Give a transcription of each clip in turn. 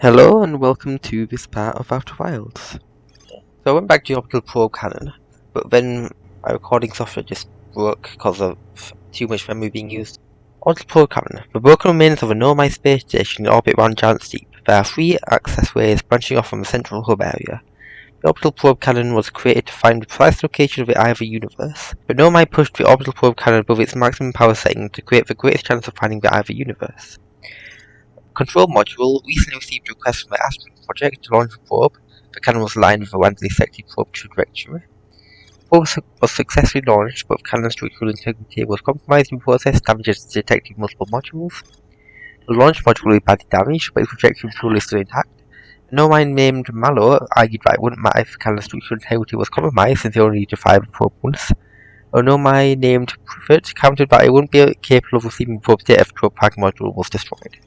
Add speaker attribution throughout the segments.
Speaker 1: Hello and welcome to this part of Outer Wilds. So I went back to the optical probe cannon, but then my recording software just broke because of too much memory being used. Optical probe cannon. The broken remains of a nomad space station in orbit around Giant Steep. There are three access ways branching off from the central hub area. The optical probe cannon was created to find the precise location of the eye of the universe, but nomad pushed the optical probe cannon above its maximum power setting to create the greatest chance of finding the eye of the universe. Control Module recently received a request from the Aspen project to launch a probe. The cannon was aligned with a randomly selected probe trajectory. The probe was successfully launched, but the cannon's structural integrity was compromised in the process, damages detected in multiple modules. The launch module will be badly damaged, but its projection fuel is still intact. A nomad named Mallow argued that it wouldn't matter if the cannon's structural integrity was compromised, since they only need to fire the probe once. A nomad named Privet countered that it wouldn't be capable of receiving the probe's data if the probe tracking module was destroyed.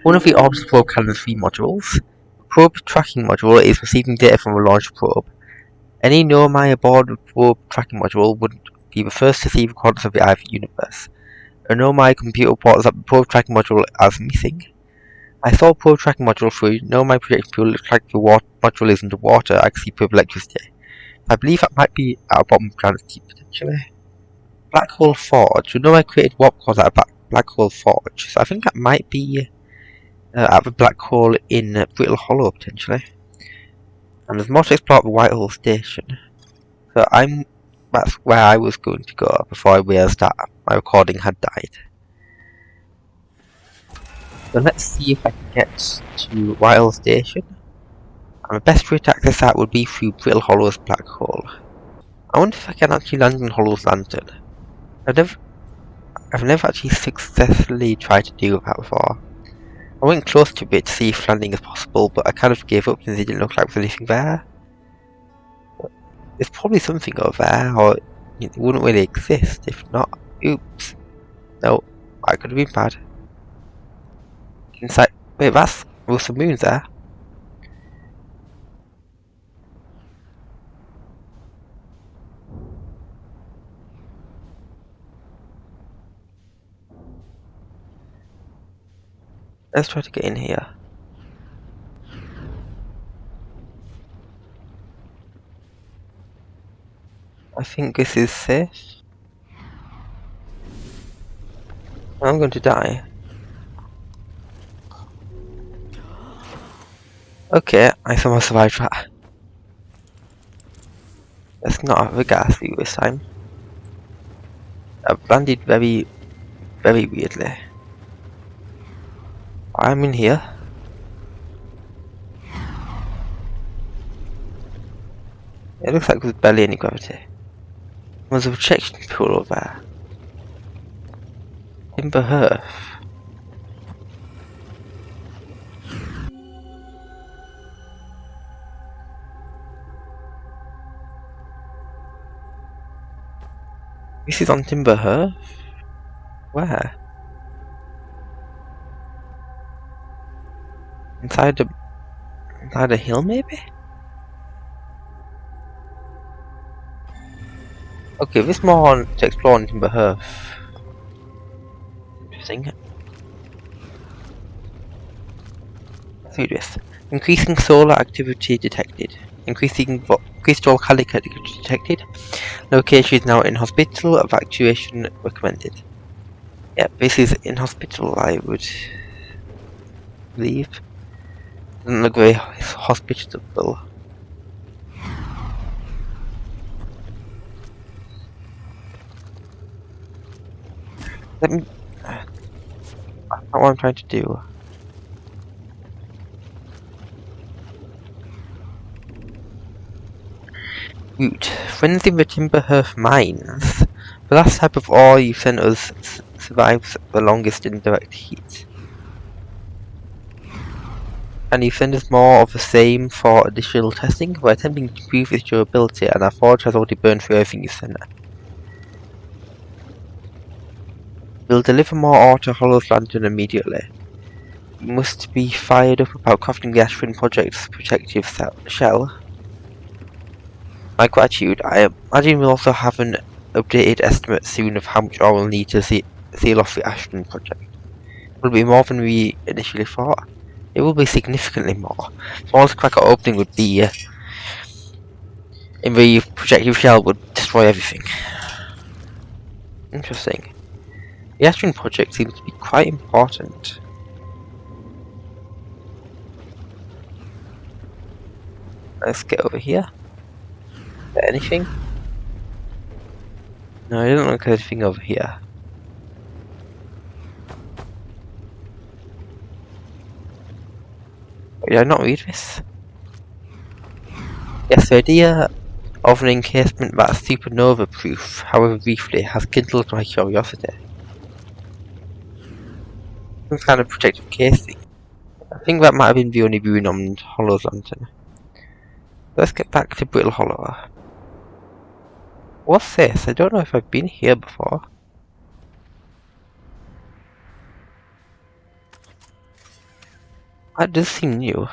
Speaker 1: One of the orbital probe cannon's three modules, the probe tracking module, is receiving data from a launch probe. Any nomad aboard the probe tracking module would be the first to see the coordinates of the eye of the universe. A nomad computer reports that the probe tracking module is missing. I saw probe tracking module through nomad projection fuel. Looks like the module is underwater. I can see probe electricity. I believe that might be at a bottom Giant Steep potentially. Black hole forge. The nomad created warp cores at a black hole forge, so I think that might be at the black hole in Brittle Hollow potentially. And there's more to explore at the Whitehall station. So that's where I was going to go before I realised that my recording had died. So let's see if I can get to Whitehall station. And the best route to access that would be through Brittle Hollow's black hole. I wonder if I can actually land on Hollow's lantern. I've never actually successfully tried to do that before. I went close to it to see if landing is possible, but I kind of gave up since it didn't look like there was anything there. There's probably something over there, or it wouldn't really exist if not. Oops. No, I could have been bad. Inside. Wait, there was some moons there. Let's try to get in here. I think this is safe. I'm going to die. Okay, I somehow survived that. Let's not have a gas leak this time. I've landed very, very weirdly. I'm in here. It looks like there's barely any gravity. There's a projection pool over there. Timber Hearth. This is on Timber Hearth? Where? Inside a hill maybe? Okay, this more on to explore on Timber Hearth. Interesting. Let's do this. Increasing solar activity detected. Increased volcanic activity detected. Location is now inhospitable. Evacuation recommended. Yep, this is inhospitable, I would believe. Doesn't look very hospitable. Let me. That's not what I'm trying to do. Route. Friends in the Timber Hearth mines. The last type of ore you sent us survives the longest in direct heat. And you send us more of the same for additional testing. We're attempting to improve its durability, and our forge has already burned through everything you sent. We'll deliver more ore to Hollow's lantern immediately. You must be fired up about crafting the Ashwin Project's protective shell. My gratitude. I imagine we'll also have an updated estimate soon of how much ore we'll need to seal off the Ashton project. It will be more than we initially thought. It will be significantly more. Smallest cracker opening would be in the projectile shell would destroy everything. Interesting. The Astron project seems to be quite important. Let's get over here. Is there anything? No, I don't look at anything over here. Did I not read this? Yes, the idea of an encasement that's supernova proof, however briefly, has kindled my curiosity. Some kind of protective casing. I think that might have been the only ruin on Hollow's lantern. Let's get back to Brittle Hollow. What's this? I don't know if I've been here before. That does seem new.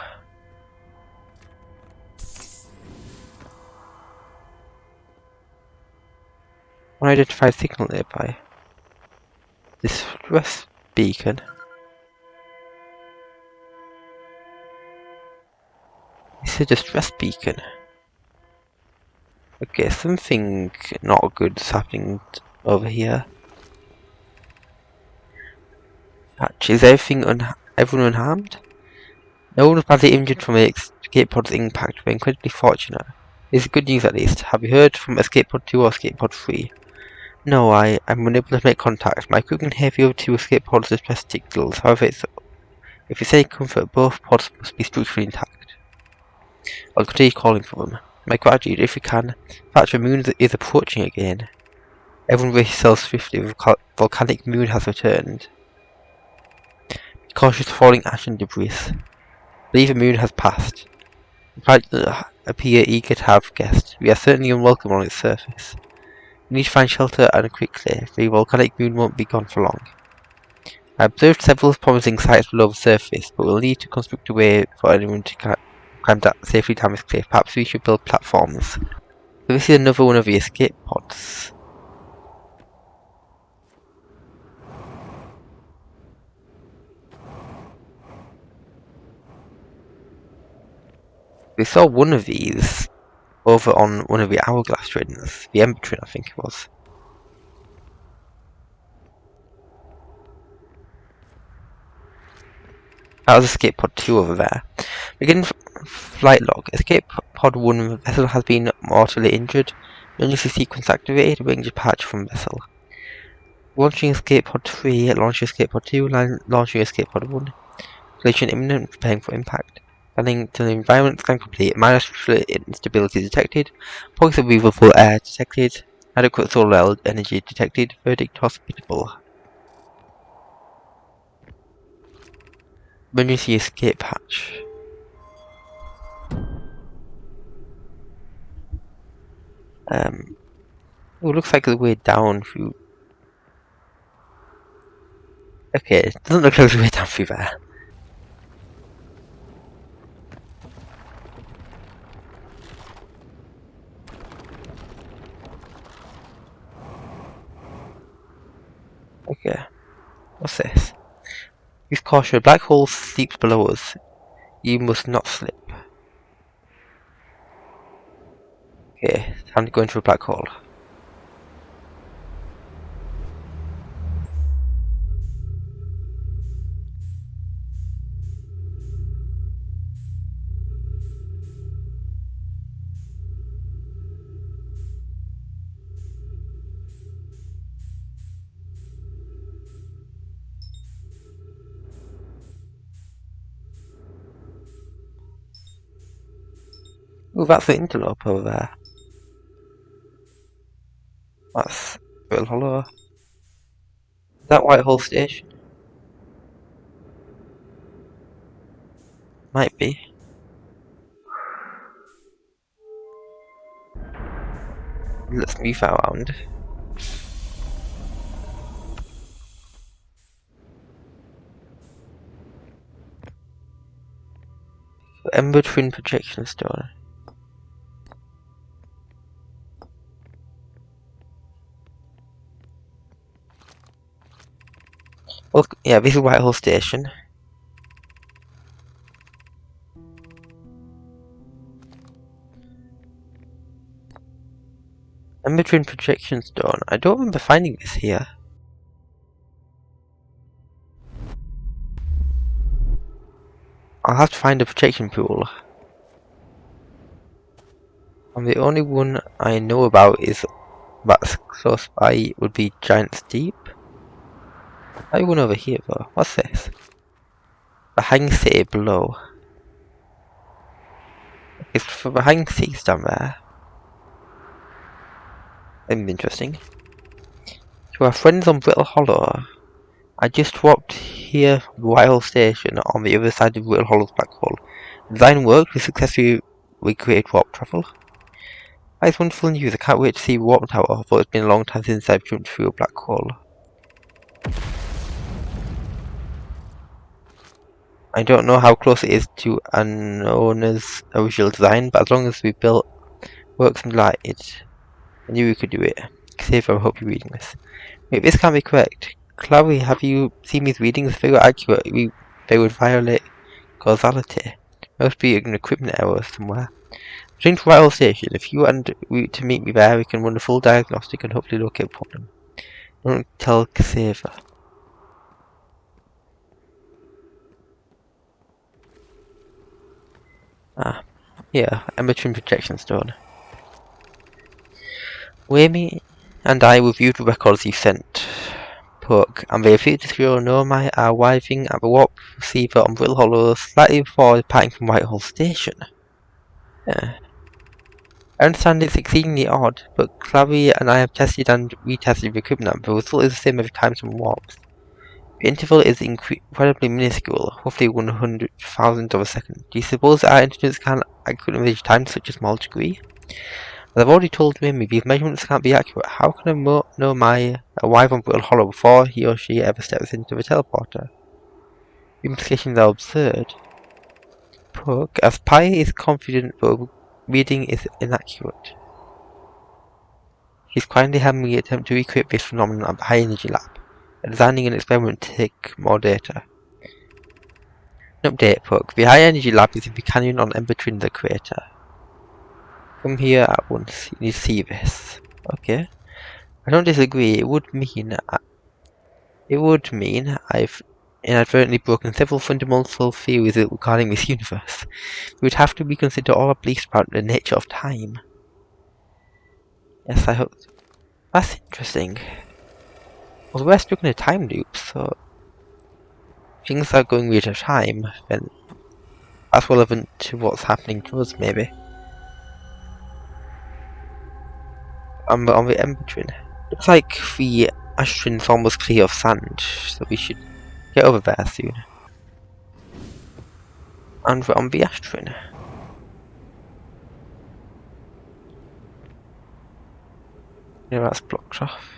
Speaker 1: Unidentified signal nearby. Distress beacon. It's a distress beacon. Okay, something not good is happening over here. Patch, is everyone unharmed? No one was badly injured from the escape pod's impact. We're incredibly fortunate. This is good news at least. Have you heard from escape pod 2 or escape pod 3? No, I'm unable to make contact. My crew can hear the other two escape pods distress signals. However, if it's any comfort, both pods must be structurally intact. I'll continue calling for them. My gratitude, if we can. In fact, the moon is approaching again. Everyone races so swiftly. The volcanic moon has returned. Be cautious of falling ash and debris. Believe the moon has passed. The planets appear eager to have guests. We are certainly unwelcome on its surface. We need to find shelter and quickly. The volcanic moon won't be gone for long. I observed several promising sites below the surface, but we'll need to construct a way for anyone to climb safely down this cliff. Perhaps we should build platforms. So this is another one of the escape pods. We saw one of these over on one of the hourglass trains, the Ember train I think it was. That was escape pod 2 over there. Begin flight log. Escape pod 1, vessel has been mortally injured. Emergency sequence activated, waiting departure from vessel. Launching escape pod 3, launching escape pod 2, launching escape pod 1. Collision imminent, preparing for impact. Scanning to the environment, scan complete. Minor structural instability detected. Points of breathable air detected. Adequate solar energy detected. Verdict hospitable. Emergency escape hatch. Oh, looks like the way down through. Okay, it doesn't look like the way down through there. Okay, what's this? Use caution, a black hole sleeps below us. You must not slip. Okay, time to go into a black hole. Oh, that's the interlope over there. That's Brittle Hollow. Is that Whitehall Station? Might be. Let's move around. Ember Twin Projection Stone. Well, yeah, this is Whitehall Station. Ember projection stone. I don't remember finding this here. I'll have to find a protection pool. And the only one I know about is that's close by would be Giant's Deep. I one over here though. What's this? The Hang City below. It's for the Hang City's down there. That'd be interesting. To our friends on Brittle Hollow. I just walked here While Station on the other side of Brittle Hollow's black hole. Design worked, we successfully recreated warp travel. That's wonderful news. I can't wait to see Warp Tower, although it's been a long time since I've jumped through a black hole. I don't know how close it is to an owner's original design, but as long as we built works and lighted, I knew we could do it. Xavier, I hope you're reading this. Wait, this can't be correct. Chloe, have you seen these readings? If they were accurate, they would violate causality. Must be an equipment error somewhere. Return to Vital Station. If you and to meet me there, we can run a full diagnostic and hopefully locate a problem. Don't tell Xavier. Ah, yeah, Ember projection stone. Whammy and I reviewed the records you sent, Puck, and they appear to show Nomai are arriving at the warp receiver on Brittle Hollow slightly before departing from Whitehall Station. Yeah. I understand it's exceedingly odd, but Clary and I have tested and retested the equipment and the result is the same every time someone warps. The interval is incredibly minuscule, roughly 100,000th of a second. Do you suppose our instruments can accurately measure time to such a small degree? As I've already told Mimi, these measurements can't be accurate. How can I know my arrive on Brittle Hollow before he or she ever steps into the teleporter? The implications are absurd. Puck, as Pi is confident the reading is inaccurate. She's kindly helped me attempt to recreate this phenomenon at the High Energy Lab, designing an experiment to take more data. An update, Puck. The High Energy Lab is in the canyon on Ember Twin, the crater. Come here at once. You need to see this. Okay. I don't disagree. It would mean I've inadvertently broken several fundamental theories regarding this universe. We would have to reconsider all our beliefs about the nature of time. Yes, I hope. That's interesting. Well, we're stuck in a time loop, so things are going weird at a time, then that's relevant to what's happening to us, maybe. On the Ember Twin. Looks like the ash twin's almost clear of sand, so we should get over there soon. And we're on the ash twin. Yeah, that's blocked off.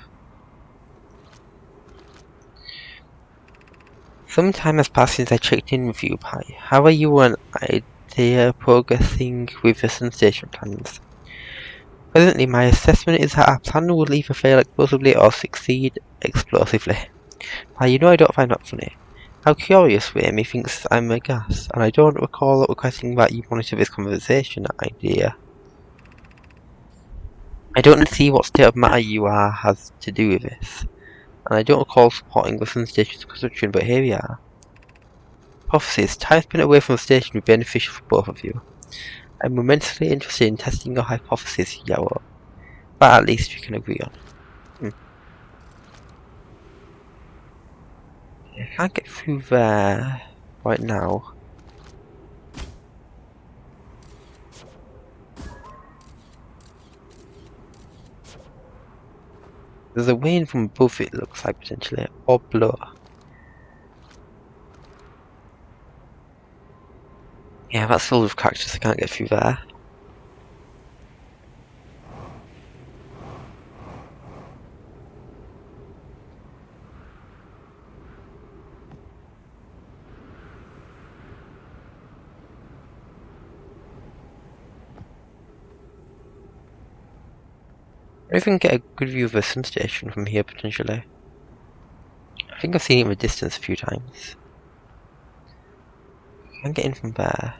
Speaker 1: Some time has passed since I checked in with you, Pi. How are you and Idea progressing with the sun station plans? Presently, my assessment is that our plan will either fail explosively or succeed explosively. Pi, you know I don't find that funny. How curious Remy thinks I'm a gas, and I don't recall requesting that you monitor this conversation, Idea. I don't see what state of matter you are has to do with this, and I don't recall supporting the sun station's construction, but here we are. Prophecies. Time spent away from the station would be beneficial for both of you. I'm immensely interested in testing your hypothesis, Yarrow. That at least we can agree on. I can't get through there right now. There's a way in from above it looks like potentially, or below. Yeah, that's filled with cactus, I can't get through there. I even get a good view of the sun station from here potentially. I think I've seen it in the distance a few times. I can't get in from there.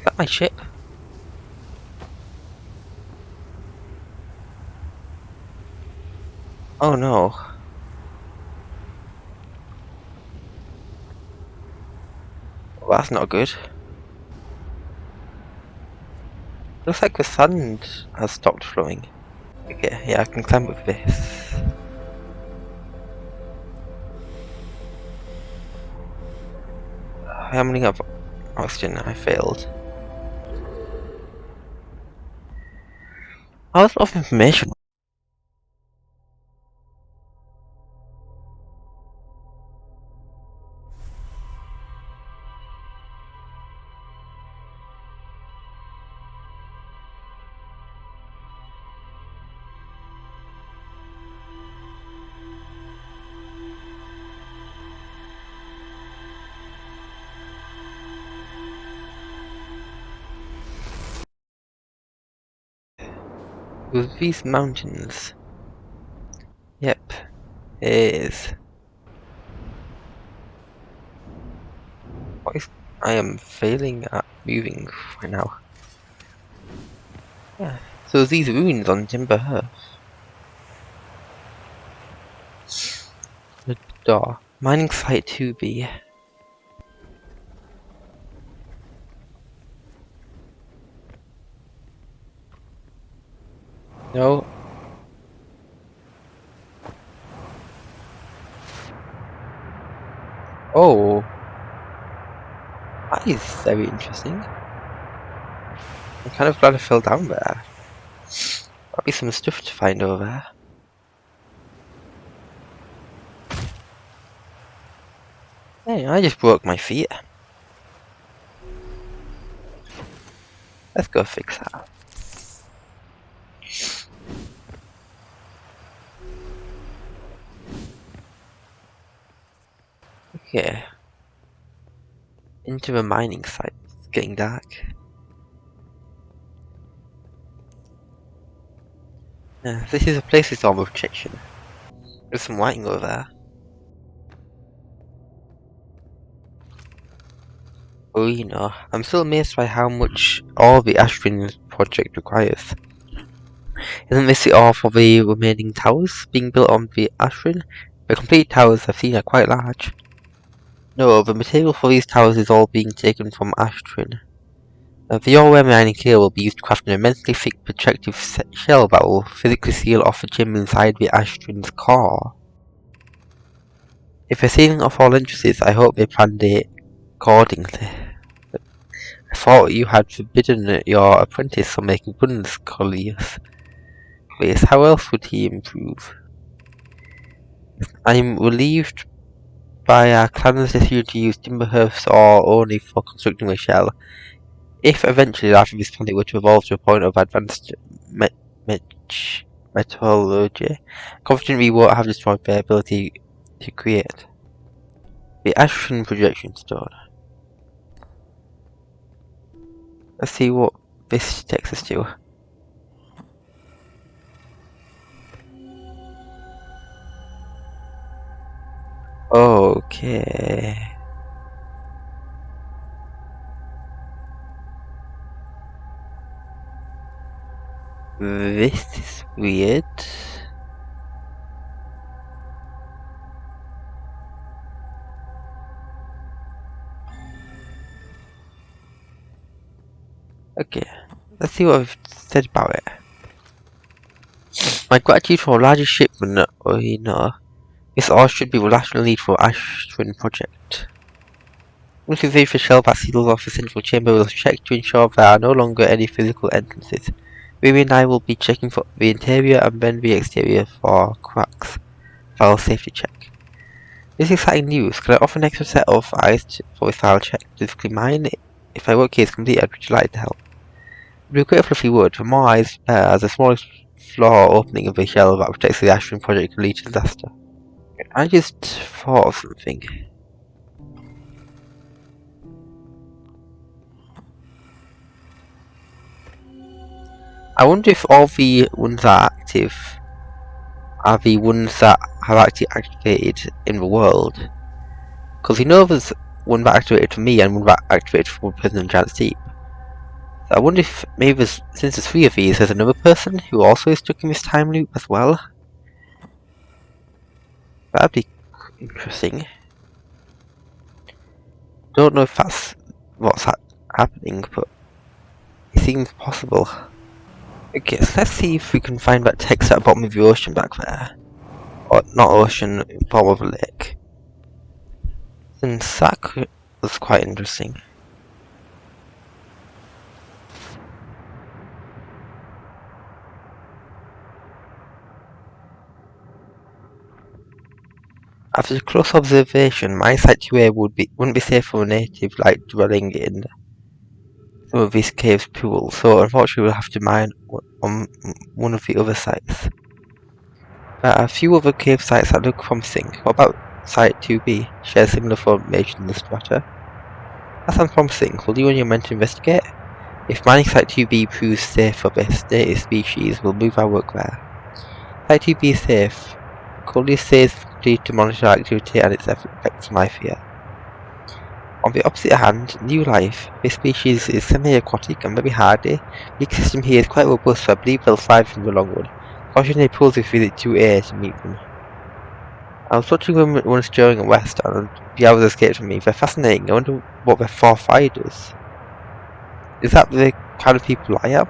Speaker 1: Is that my ship? Oh no. Well, that's not good. Looks like the sand has stopped flowing. Okay, yeah, I can climb with this. I'm running out of oxygen. I failed. I was a lot of information. With these mountains. Yep, it is. What is... I am failing at moving right now. Yeah. So these ruins on Timber Hearth. The door. Mining site 2B. No. Oh. That is very interesting. I'm kind of glad I fell down there. There'll be some stuff to find over there. Hey, I just broke my feet. Let's go fix that. Okay. Into the mining site. It's getting dark. Yeah, this is a place with all protection. There's some lighting over there. Oh, you know, I'm still amazed by how much all the Ashwin project requires. Isn't this the all for the remaining towers being built on the Ashwin? The complete towers I've seen are quite large. No, the material for these towers is all being taken from Ashwin. The ore we're mining here will be used to craft an immensely thick protective shell that will physically seal off the chamber inside the Ashwin's core. If they're sealing off all entrances, I hope they planned it accordingly. I thought you had forbidden your apprentice from making guns, Colliers. How else would he improve? I'm relieved by our clan's decision to use timber hearths ore only for constructing a shell. If eventually life on this planet were to evolve to a point of advanced metallurgy, confident we won't have destroyed their ability to create. The Ashton projection stone. Let's see what this takes us to. Okay. This is weird. Okay, let's see what I've said about it. My gratitude for a larger shipment, you know, this all should be the rational need for Ashwin project. Once we finish the shell that seals off the central chamber, we'll check to ensure there are no longer any physical entrances. Ruby and I will be checking for the interior and then the exterior for cracks. File safety check. This is exciting news. Can I offer an extra set of eyes for this file check? Specifically mine? If my work here is complete, I'd really like to help. It would be grateful if you would. The more eyes, as the smallest floor opening of the shell that protects the Ashwin project can lead to disaster. I just thought of something. I wonder if all the ones that are active are the ones that have actually activated in the world. Because you know there's one that activated for me and one that activated for Prison Giant's Deep. I wonder if maybe since there's 3 of these, there's another person who also is stuck in this time loop as well. That'd be interesting. Don't know if that's what's happening, but it seems possible. Okay, so let's see if we can find that text at the bottom of the ocean back there. Or not ocean, bottom of a lake. Since that was quite interesting. After close observation, my site 2A wouldn't be safe for a native like dwelling in some of these caves pools, so unfortunately we'll have to mine on one of the other sites. There are a few other cave sites that look promising. What about site 2B? Shares similar formation in the strata. That sounds promising. Will you and your men to investigate? If mining site 2B proves safe for this native species, we'll move our work there. Site 2B is safe. Colony stays free to monitor activity and its effects on life here. On the opposite hand, new life. This species is semi-aquatic and very hardy. The ecosystem here is quite robust, so I believe they'll thrive in the long run. Caution a pulsive visit to A to meet them. I was watching them when steering west, and the hours escaped from me. They're fascinating. I wonder what their forefather does. Is that the kind of people I am?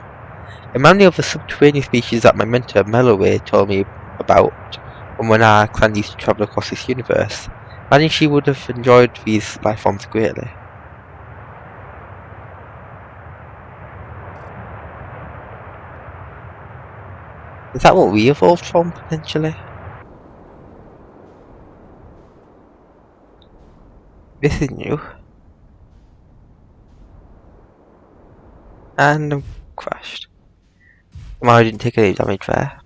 Speaker 1: Remind me of the subterranean species that my mentor Melloway told me about when our clan used to travel across this universe. Imagine she would have enjoyed these life forms greatly. Is that what we evolved from, potentially? This is new. And crashed. Somehow I didn't take any damage there.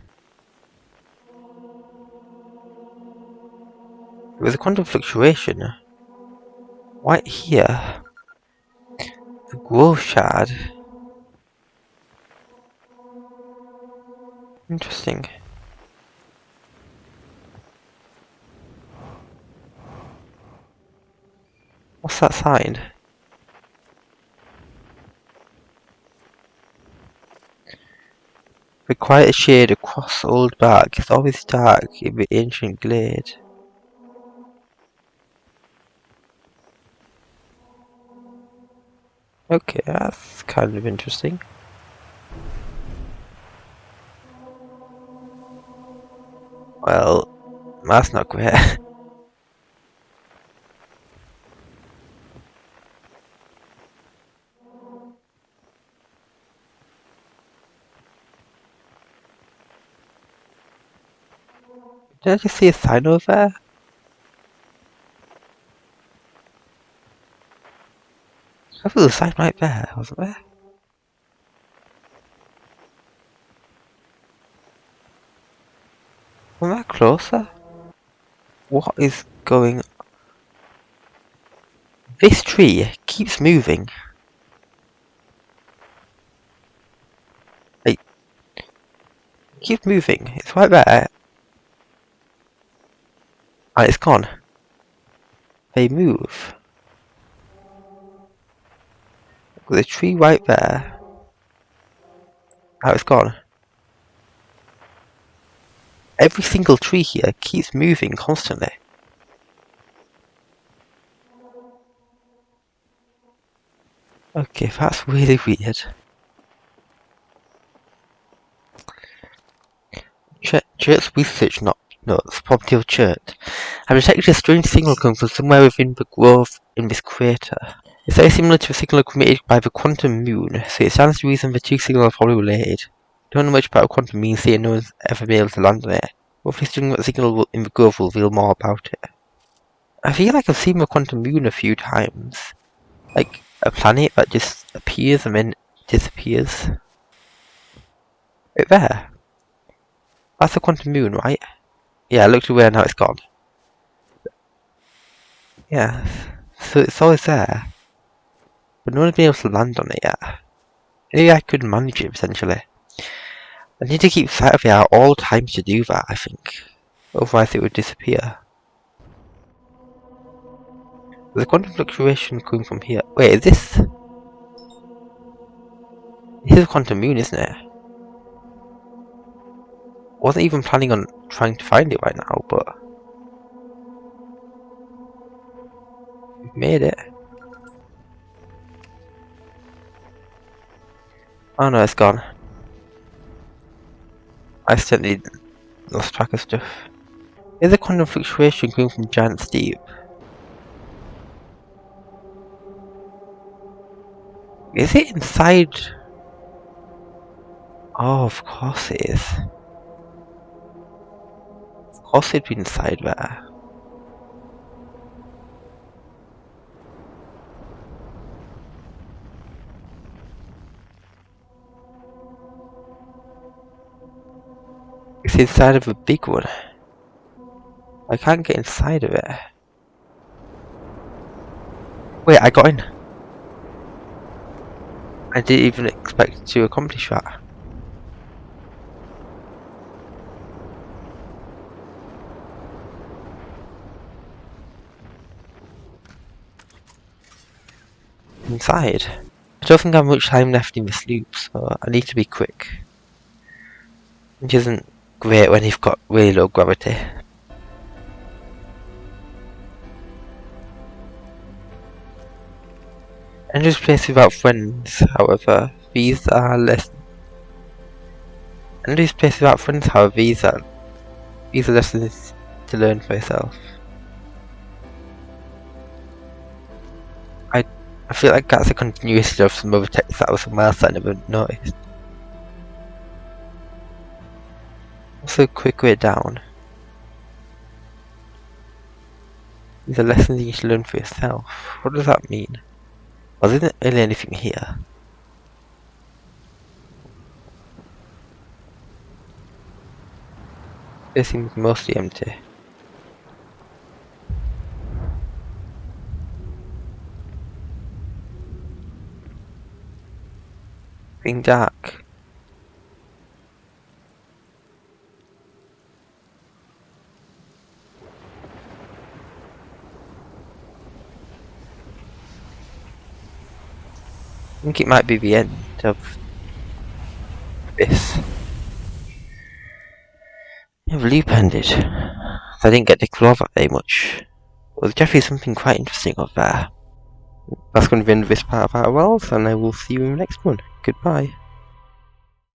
Speaker 1: It was a quantum fluctuation. Right here. The growth shard. Interesting. What's that sign? The quiet shade across old bark is always dark in the ancient glade. Okay, that's kind of interesting. Well, that's not great. Did I just see a sign over there? I thought there was a sign right there, wasn't there? Am I closer? What is going on? This tree keeps moving. It keeps moving. It's right there. And it's gone. They move. There's a tree right there. Now it's gone. Every single tree here keeps moving constantly. Okay, that's really weird. Church research notes, property of church. I've detected a strange signal coming from somewhere within the grove in this crater. It's very similar to a signal emitted by the quantum moon, so it stands to reason the two signals are probably related. Don't know much about quantum moon, seeing no one's ever been able to land on it. Hopefully studying what signal in the grove will reveal more about it. I feel like I've seen the quantum moon a few times. Like a planet that just appears and then disappears. Right there. That's the quantum moon, right? Yeah, I looked away and now it's gone. Yeah, so it's always there. But no one's been able to land on it yet. Maybe I could manage it potentially. I need to keep sight of it at all times to do that, I think. Otherwise it would disappear. There's a quantum fluctuation coming from here. Wait, is this? This is a quantum moon, isn't it? Wasn't even planning on trying to find it right now, but we've made it. Oh no, it's gone. I accidentally lost track of stuff. There's a quantum fluctuation coming from Giant's Deep. Is it inside? Oh, of course it is. Of course it'd be inside there. It's inside of a big one. I can't get inside of it. Wait, I got in. I didn't even expect to accomplish that. Inside. I don't think I have much time left in this loop, so I need to be quick. Which isn't great when you've got really low gravity. Endless place without friends, however, these are less. Endless place without friends, however, these are lessons to learn for yourself. I feel like that's a continuation of some other text that was somewhere else that I never noticed. Also, a quick way down. These are lessons you should learn for yourself. What does that mean? Well, there isn't really anything here. This seems mostly empty. Being dark. I think it might be the end of this. Yeah, the loop ended. So I didn't get to explore that very much. Well, there's definitely something quite interesting up there. That's going to be the end of this part of our world, and I will see you in the next one. Goodbye.